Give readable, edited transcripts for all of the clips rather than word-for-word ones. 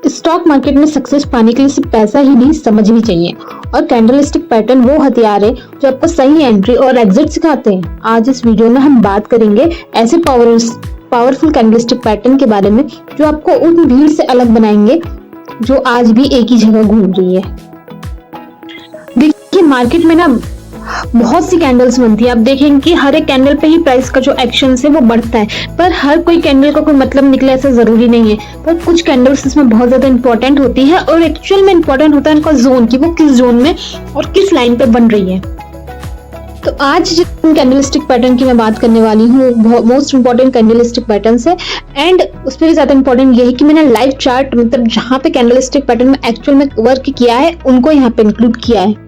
Stock market में success पाने के लिए सिर्फ पैसा ही नहीं, समझ भी चाहिए। और कैंडलस्टिक पैटर्न वो हथियार है जो आपको सही एंट्री और एग्जिट सिखाते हैं। आज इस वीडियो में हम बात करेंगे ऐसे पावरफुल कैंडलस्टिक पैटर्न के बारे में जो आपको उन भीड़ से अलग बनाएंगे जो आज भी एक ही जगह घूम रही है। देखिए, मार्केट में ना बहुत सी कैंडल्स बनती है। आप देखेंगे कि हर एक कैंडल पे ही प्राइस का जो एक्शन है वो बढ़ता है, पर हर कोई कैंडल का कोई मतलब निकले ऐसा जरूरी नहीं है। पर कुछ कैंडल्स इसमें बहुत ज्यादा इंपॉर्टेंट होती है और एक्चुअल में इंपॉर्टेंट होता है उनका जोन, कि वो किस जोन में और किस लाइन पे बन रही है। तो आज जिन कैंडलस्टिक पैटर्न की मैं बात करने वाली हूँ, मोस्ट इंपॉर्टेंट कैंडलस्टिक पैटर्न है। एंड उसमें भी ज्यादा इंपॉर्टेंट ये है कि मैंने लाइव चार्ट, मतलब जहाँ पे कैंडलस्टिक पैटर्न में एक्चुअल में वर्क किया है उनको यहाँ पे इंक्लूड किया है।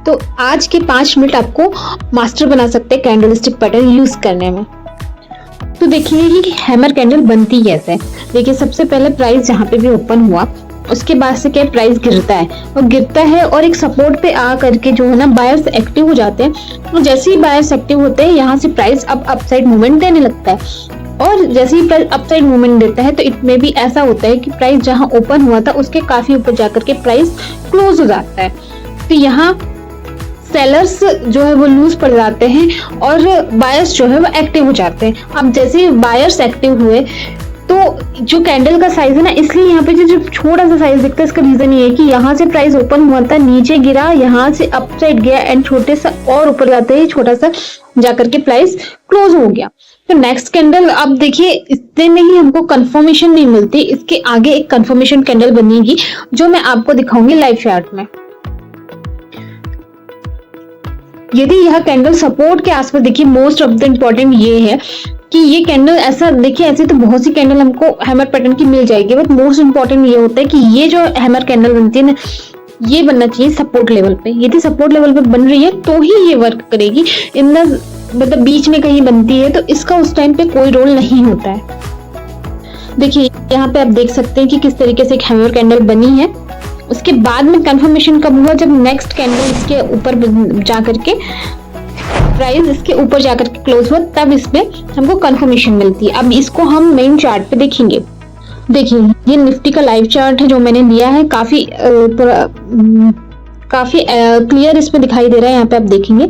तो आज के 5 मिनट आपको मास्टर बना सकते हैं कैंडलस्टिक पैटर्न यूज करने में। तो देखिए कि हैमर कैंडल बनती कैसे है। देखिए, सबसे पहले प्राइस जहाँ पे भी ओपन हुआ उसके बाद से क्या प्राइस गिरता है और एक सपोर्ट पे आ करके जो है ना बायर्स एक्टिव हो जाते हैं। तो जैसे ही बायर्स एक्टिव होते हैं यहाँ से प्राइस अब अपसाइड मूवमेंट देने लगता है। और जैसे ही प्राइस अपसाइड मूवमेंट देता है तो इसमें भी ऐसा होता है कि प्राइस जहाँ ओपन हुआ था उसके काफी ऊपर जाकर के प्राइस क्लोज हो जाता है। तो यहाँ सेलर्स जो है वो लूज पड़ जाते हैं और बायर्स जो है वो एक्टिव हो जाते हैं। अब जैसे ही बायर्स एक्टिव हुए तो जो कैंडल का साइज है ना, इसलिए यहाँ पे जो छोटा सा साइज दिखता है, इसका रीजन ये है कि यहाँ से प्राइस ओपन हुआ था, नीचे गिरा, यहाँ से अपसाइड गया एंड छोटे सा और ऊपर जाते ही छोटा सा जाकर के प्राइस क्लोज हो गया। तो नेक्स्ट कैंडल अब देखिए, इतने में ही हमको कंफर्मेशन नहीं मिलती, इसके आगे एक कंफर्मेशन कैंडल बनेगी जो मैं आपको दिखाऊंगी लाइव चार्ट में। यदि यह कैंडल सपोर्ट के आसपास, देखिए मोस्ट ऑफ द इम्पोर्टेंट ये है कि ये कैंडल ऐसा, देखिए ऐसे तो बहुत सी कैंडल हमको हैमर पैटर्न की मिल जाएगी, बट मोस्ट इंपॉर्टेंट ये होता है कि ये जो हैमर कैंडल बनती है ना, ये बनना चाहिए सपोर्ट लेवल पे। यदि सपोर्ट लेवल पे बन रही है तो ही ये वर्क करेगी। इन द मतलब बीच में कहीं बनती है तो इसका उस टाइम पे कोई रोल नहीं होता है। देखिए यहाँ पे आप देख सकते हैं कि किस तरीके से एक हैमर कैंडल बनी है। उसके बाद में कंफर्मेशन कब हुआ, जब नेक्स्ट कैंडल इसके ऊपर जाकर के प्राइस इसके ऊपर जाकर के क्लोज हुआ, तब इसमें हमको कंफर्मेशन मिलती है। अब इसको हम मेन चार्ट पे देखेंगे। देखिए, ये निफ्टी का लाइव चार्ट है जो मैंने लिया है, काफी क्लियर इसमें दिखाई दे रहा है। यहाँ पे आप देखेंगे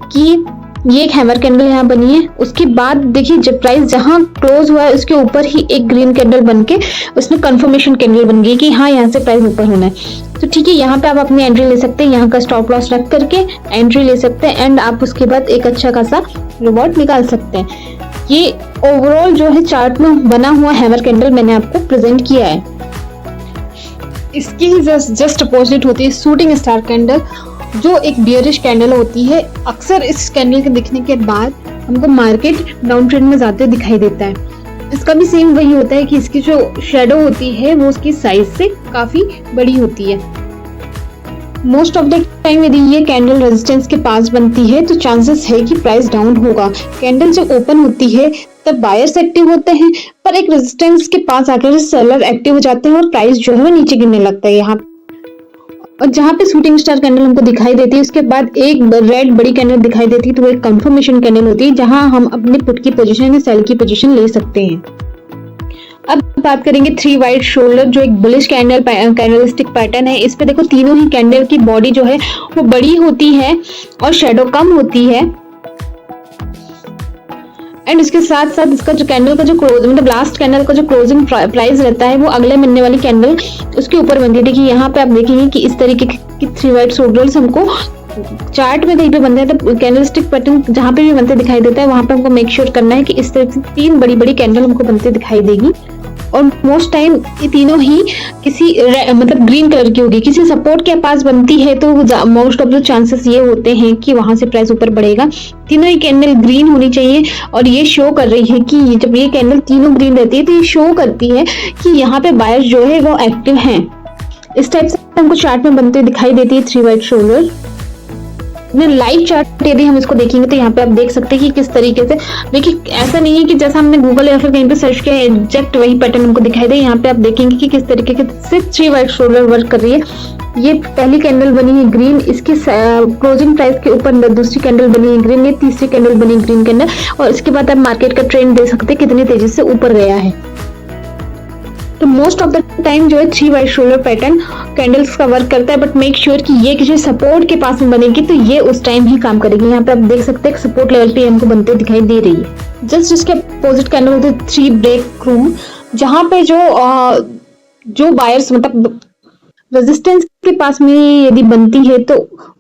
कि ये एक हैमर कैंडल यहाँ बनी है। उसके बाद देखिए, जब प्राइस जहाँ क्लोज हुआ है उसके ऊपर ही एक ग्रीन कैंडल बन के उसमें कंफर्मेशन कैंडल बन गई कि हाँ यहाँ से प्राइस ऊपर होना है। तो ठीक है, यहाँ पे आप अपनी एंट्री ले सकते हैं, यहाँ का स्टॉप लॉस रख करके एंट्री ले सकते हैं एंड आप उसके बाद एक अच्छा खासा रिवॉर्ड निकाल सकते हैं। ये ओवरऑल जो है चार्ट में बना हुआ हैमर कैंडल मैंने आपको प्रेजेंट किया है। इसकी जस्ट अपोजिट होती है शूटिंग स्टार कैंडल, जो एक बियरिश कैंडल होती है। अक्सर इस कैंडल के दिखने के बाद हमको मार्केट डाउन ट्रेंड में जाते दिखाई देता है। इसका भी सेम वही होता है कि इसकी जो शेडो होती है वो उसकी साइज से काफी बड़ी होती है। मोस्ट ऑफ द टाइम यदि ये कैंडल रेजिस्टेंस के पास बनती है तो चांसेस है कि प्राइस डाउन होगा। कैंडल जब ओपन होती है तब बायर्स एक्टिव होते हैं, पर एक रेजिस्टेंस के पास आकर सेलर एक्टिव हो जाते हैं और प्राइस जो है वो नीचे गिरने लगता है यहाँ। और जहाँ पे शूटिंग स्टार कैंडल हमको दिखाई देती है उसके बाद एक रेड बड़ी कैंडल दिखाई देती है, तो वो एक कंफर्मेशन कैंडल होती है जहाँ हम अपने पुट की पोजीशन या सेल की पोजीशन ले सकते हैं। अब बात करेंगे 3 वाइट शोल्डर, जो एक बुलिश कैंडलस्टिक पैटर्न है। इस पे देखो तीनों ही कैंडल की बॉडी जो है वो बड़ी होती है और शेडो कम होती है। एंड इसके साथ साथ इसका जो कैंडल का जो मतलब लास्ट कैंडल का जो क्लोजिंग प्राइस रहता है वो अगले मिलने वाली कैंडल उसके ऊपर बनती है। देखिए यहाँ पे आप देखेंगे कि इस तरीके की 3 वाइट शोल्डर्स हमको चार्ट में कहीं पे बनते हैं, तो कैंडलस्टिक पैटर्न जहाँ पे भी बनते दिखाई देता है वहां पे हमको मेक श्योर करना है कि इस तरह से 3 बड़ी बड़ी कैंडल हमको बनते दिखाई देगी। और मोस्ट टाइम ये तीनों ही किसी मतलब ग्रीन कलर की होगी, किसी सपोर्ट के पास बनती है तो मोस्ट ऑफ द चांसेस ये होते हैं कि वहां से प्राइस ऊपर बढ़ेगा। तीनों ही कैंडल ग्रीन होनी चाहिए और ये शो कर रही है कि जब ये कैंडल तीनों ग्रीन रहती है तो ये शो करती है कि यहाँ पे बायर्स जो है वो एक्टिव हैं। इस टाइप से हमको चार्ट में बनते दिखाई देती है 3 वाइट शोल्डर। लाइव चार्ट यदि हम इसको देखेंगे तो यहाँ पे आप देख सकते हैं कि किस तरीके से, देखिए ऐसा नहीं है कि जैसा हमने गूगल या फिर कहीं पे सर्च किया एग्जैक्ट वही पैटर्न हमको दिखाई दे। यहाँ पे आप देखेंगे कि किस तरीके से 3 वाइट शोल्डर वर्क कर रही है। ये पहली कैंडल बनी है ग्रीन, इसके क्लोजिंग प्राइस के ऊपर दूसरी कैंडल बनी है ग्रीन, ये तीसरी कैंडल बनी ग्रीन कैंडल, और इसके बाद आप मार्केट का ट्रेंड दे सकते हैं कितनी तेजी से ऊपर गया है। तो मोस्ट ऑफ द टाइम जो है 3 वाइट शोल्डर पैटर्न कैंडल्स का वर्क करता है, बट मेक श्योर कि ये किसी सपोर्ट के पास में बनेगी तो ये उस टाइम ही काम करेगी। यहाँ पे आप देख सकते हैं सपोर्ट लेवल पे हमको बनते हुए दिखाई दे रही है। जस्ट इसके अपोजिट कैंडल होते हैं 3 ब्रेक रूम, जहाँ पे जो बायर्स मतलब रेजिस्टेंस के पास में यदि बनती है तो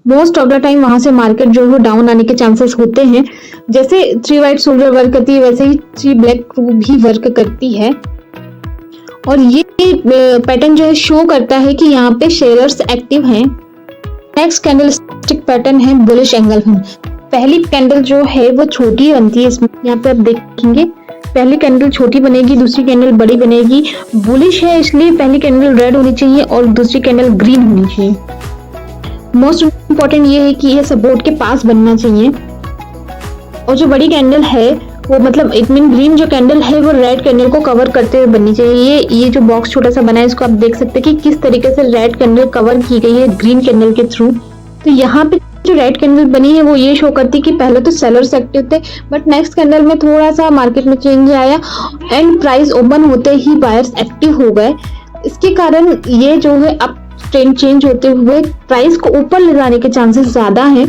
मोस्ट ऑफ द टाइम वहां से मार्केट जो है डाउन आने के चांसेस होते हैं। जैसे 3 वाइट शोल्डर वर्क करती है वैसे ही 3 ब्लैक रूम भी वर्क करती है। और ये पैटर्न जो है शो करता है कि यहाँ पे शेयर्स एक्टिव हैं। नेक्स्ट कैंडल स्टिक पैटर्न है बुलिश एंगलफिन। पहली कैंडल जो है वो छोटी बनती है इसमें, यहाँ पे आप देखेंगे पहली कैंडल छोटी बनेगी, दूसरी कैंडल बड़ी बनेगी। बुलिश है इसलिए पहली कैंडल रेड होनी चाहिए और दूसरी कैंडल ग्रीन होनी चाहिए। मोस्ट इम्पोर्टेंट ये है कि ये सपोर्ट के पास बनना चाहिए। और जो बड़ी कैंडल है वो मतलब इट मीन ग्रीन जो कैंडल है वो रेड कैंडल को कवर करते हुए बननी चाहिए। ये जो बॉक्स छोटा सा बना है इसको आप देख सकते हैं कि किस तरीके से रेड कैंडल कवर की गई है ग्रीन कैंडल के थ्रू। तो यहाँ पे जो रेड कैंडल बनी है वो ये शो करती है कि पहले तो सेलर्स एक्टिव थे, बट नेक्स्ट कैंडल में थोड़ा सा मार्केट में चेंज आया एंड प्राइस ओपन होते ही बायर्स एक्टिव हो गए। इसके कारण ये जो है अब ट्रेंड चेंज होते हुए प्राइस को ऊपर ले जाने के चांसेस ज्यादा हैं।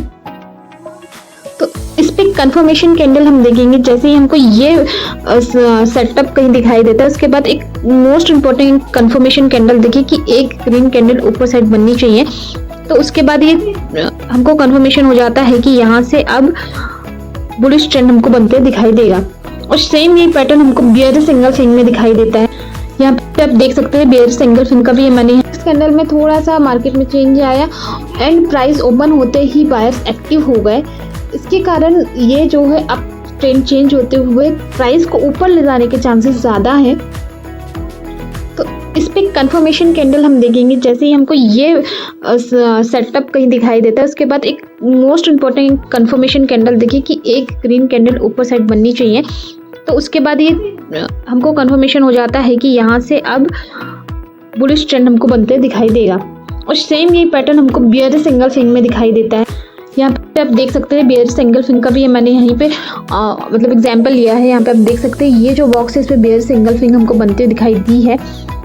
तो इस पे कंफर्मेशन कैंडल हम देखेंगे। जैसे ही हमको ये सेटअप कहीं दिखाई देता है उसके बाद एक मोस्ट इम्पोर्टेंट कंफर्मेशन कैंडल देखिए कि एक ग्रीन कैंडल ऊपर साइड बननी चाहिए। तो उसके बाद ये हमको कंफर्मेशन हो जाता है कि यहाँ से अब बुलिश ट्रेंड हमको बनते दिखाई देगा। और सेम ये पैटर्न हमको बियर सिंगल फिंग में दिखाई देता है। यहाँ पे आप देख सकते हैं बियर सिंगल फिंग का भी ये मनी है। इस कैंडल में थोड़ा सा मार्केट में चेंज आया एंड प्राइस ओपन होते ही बायर्स एक्टिव हो गए। इसके कारण ये जो है अब ट्रेंड चेंज होते हुए प्राइस को ऊपर ले जाने के चांसेस ज़्यादा हैं। तो इस पे कंफर्मेशन कैंडल हम देखेंगे। जैसे ही हमको ये सेटअप कहीं दिखाई देता है उसके बाद एक मोस्ट इम्पोर्टेंट कंफर्मेशन कैंडल देखिए कि एक ग्रीन कैंडल ऊपर साइड बननी चाहिए। तो उसके बाद ये हमको कंफर्मेशन हो जाता है कि यहाँ से अब बुलिश ट्रेंड हमको बनते दिखाई देगा। और सेम ये पैटर्न हमको बियर सिंगल फिंग में दिखाई देता है। यहाँ पे आप देख सकते हैं बियर सिंगल फिंग का भी मैंने यहीं पे मतलब एग्जांपल लिया है। यहाँ पे आप देख सकते हैं ये जो बॉक्स है इस पे बियर सिंगल फिंग हमको बनते हुए दिखाई दी है।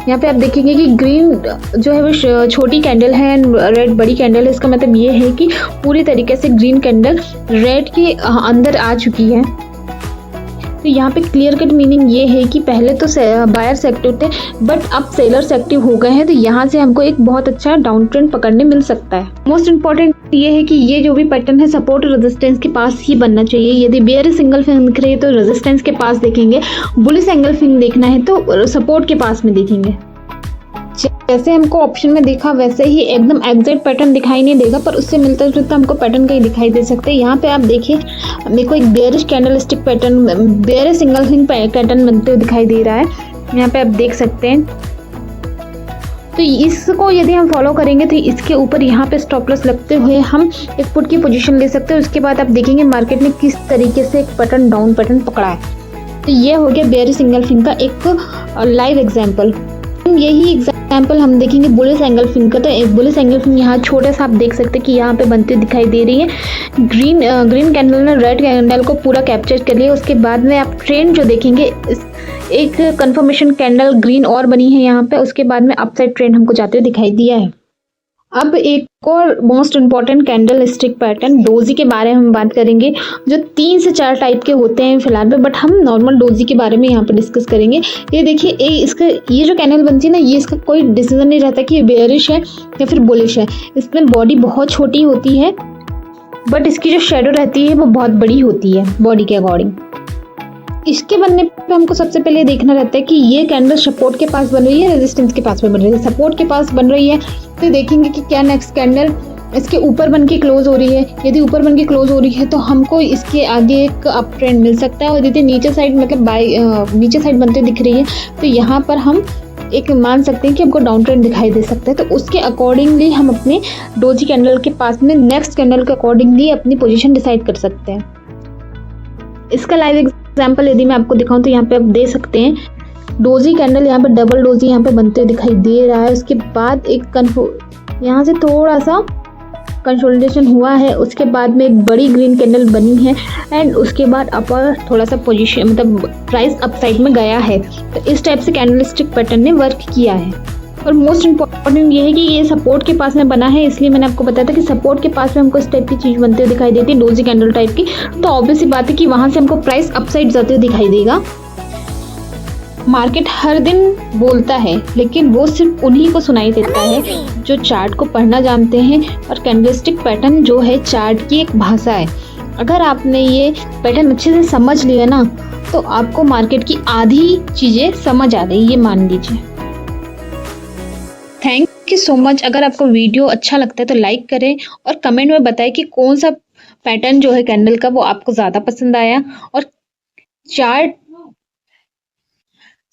यहाँ पे आप देखेंगे कि ग्रीन जो है वो छोटी कैंडल है एंड रेड बड़ी कैंडल है। इसका मतलब ये है कि पूरी तरीके से ग्रीन कैंडल रेड के अंदर आ चुकी है। तो यहाँ पे क्लियर कट मीनिंग ये है कि पहले तो बायर्स एक्टिव थे बट अब सेलर्स एक्टिव हो गए हैं। तो यहाँ से हमको एक बहुत अच्छा डाउन ट्रेंड पकड़ने मिल सकता है। मोस्ट इम्पॉर्टेंट ये है कि ये जो भी पैटर्न है सपोर्ट रेजिस्टेंस के पास ही बनना चाहिए। यदि बेयर सिंगल फिंग दिख रही है तो रेजिस्टेंस के पास देखेंगे, बुलिश एंगल फिंग देखना है तो सपोर्ट के पास में देखेंगे। जैसे हमको ऑप्शन में देखा वैसे ही एकदम एग्जैक्ट पैटर्न दिखाई नहीं देगा, पर उससे मिलता जुलता हमको पैटर्न कहीं दिखाई दे सकते हैं। यहाँ पे आप देखिए मेरे को एक bearish candlestick pattern, bearish engulfing pattern बनते हुए दिखाई दे रहा है। यहाँ पे आप देख सकते हैं। तो इसको यदि हम फॉलो करेंगे तो इसके ऊपर यहाँ पे स्टॉप लॉस लगते हुए हम एक पुट की पोजीशन ले सकते हैं। उसके बाद आप देखेंगे मार्केट ने किस तरीके से एक पैटर्न डाउन पैटर्न पकड़ा है। तो ये हो गया बेयरिश सिंगल फिंग का एक लाइव एग्जाम्पल। यही एग्जाम्पल हम देखेंगे बुलिश एंगल फिंग का। तो एक बुलिश एंगल फिंग यहाँ छोटा सा आप देख सकते हैं कि यहाँ पे बनते दिखाई दे रही है। ग्रीन कैंडल ने रेड कैंडल को पूरा कैप्चर कर लिया। उसके बाद में आप ट्रेंड जो देखेंगे एक कंफर्मेशन कैंडल ग्रीन और बनी है यहाँ पे। उसके बाद में अपसाइड ट्रेंड हमको जाते हुए दिखाई दिया है। अब एक और most important candle stick pattern doji के बारे में हम बात करेंगे, जो 3 से 4 टाइप के होते हैं फिलहाल में, बट हम नॉर्मल डोजी के बारे में यहाँ पे डिस्कस करेंगे। ये देखिए इसका ये जो कैंडल बनती है ना, ये इसका कोई डिसीजन नहीं रहता कि ये बेयरिश है या फिर बुलिश है। इसमें बॉडी बहुत छोटी होती है बट इसकी जो शेडो रहती है वो बहुत बड़ी होती है बॉडी के अकॉर्डिंग। इसके बनने पे हमको सबसे पहले देखना रहता है कि ये कैंडल सपोर्ट के पास बन रही है, रेजिस्टेंस के पास में बन रही है। सपोर्ट के पास बन रही है तो देखेंगे कि क्या नेक्स्ट कैंडल इसके ऊपर बन के क्लोज हो रही है। यदि ऊपर बन के क्लोज हो रही है तो हमको इसके आगे एक अप ट्रेंड मिल सकता है। और यदि नीचे साइड मतलब नीचे साइड बनते दिख रही है तो यहाँ पर हम एक मान सकते हैं कि हमको डाउन ट्रेंड दिखाई दे सकता है। तो उसके अकॉर्डिंगली हम अपने डोजी कैंडल के पास में नेक्स्ट कैंडल के अकॉर्डिंगली अपनी पोजीशन डिसाइड कर सकते हैं। इसका लाइव एग्जांपल यदि मैं आपको दिखाऊं तो यहाँ पे आप दे सकते हैं डोजी कैंडल, यहाँ पे डबल डोजी यहाँ पे बनते हुए दिखाई दे रहा है। उसके बाद एक यहाँ से थोड़ा सा कंसोलिडेशन हुआ है, उसके बाद में एक बड़ी ग्रीन कैंडल बनी है एंड उसके बाद अपर थोड़ा सा पोजीशन मतलब प्राइस अपसाइड में गया है। तो इस टाइप से कैंडलस्टिक पैटर्न ने वर्क किया है। और मोस्ट इम्पॉर्टेंट ये है कि ये सपोर्ट के पास में बना है, इसलिए मैंने आपको बताया था कि सपोर्ट के पास में हमको इस टाइप की चीज़ बनते हुए दिखाई देती है, डोजी कैंडल टाइप की। तो ऑब्वियस सी बात है कि वहाँ से हमको प्राइस अपसाइड जाते हुए दिखाई देगा। मार्केट हर दिन बोलता है, लेकिन वो सिर्फ उन्हीं को सुनाई देता है जो चार्ट को पढ़ना जानते हैं। और कैंडलस्टिक पैटर्न जो है चार्ट की एक भाषा है। अगर आपने ये पैटर्न अच्छे से समझ लिया ना, तो आपको मार्केट की आधी चीज़ें समझ आ गई, ये मान लीजिए। Thank you so much. अगर आपको वीडियो अच्छा लगता है तो लाइक करें और कमेंट में बताएं कि कौन सा पैटर्न जो है कैंडल का वो आपको ज़्यादा पसंद आया। और चार्ट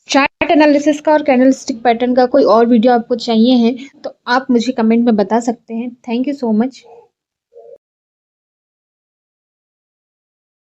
चार्ट एनालिसिस का और कैंडलस्टिक पैटर्न का कोई और वीडियो आपको चाहिए है तो आप मुझे कमेंट में बता सकते हैं। Thank you so much.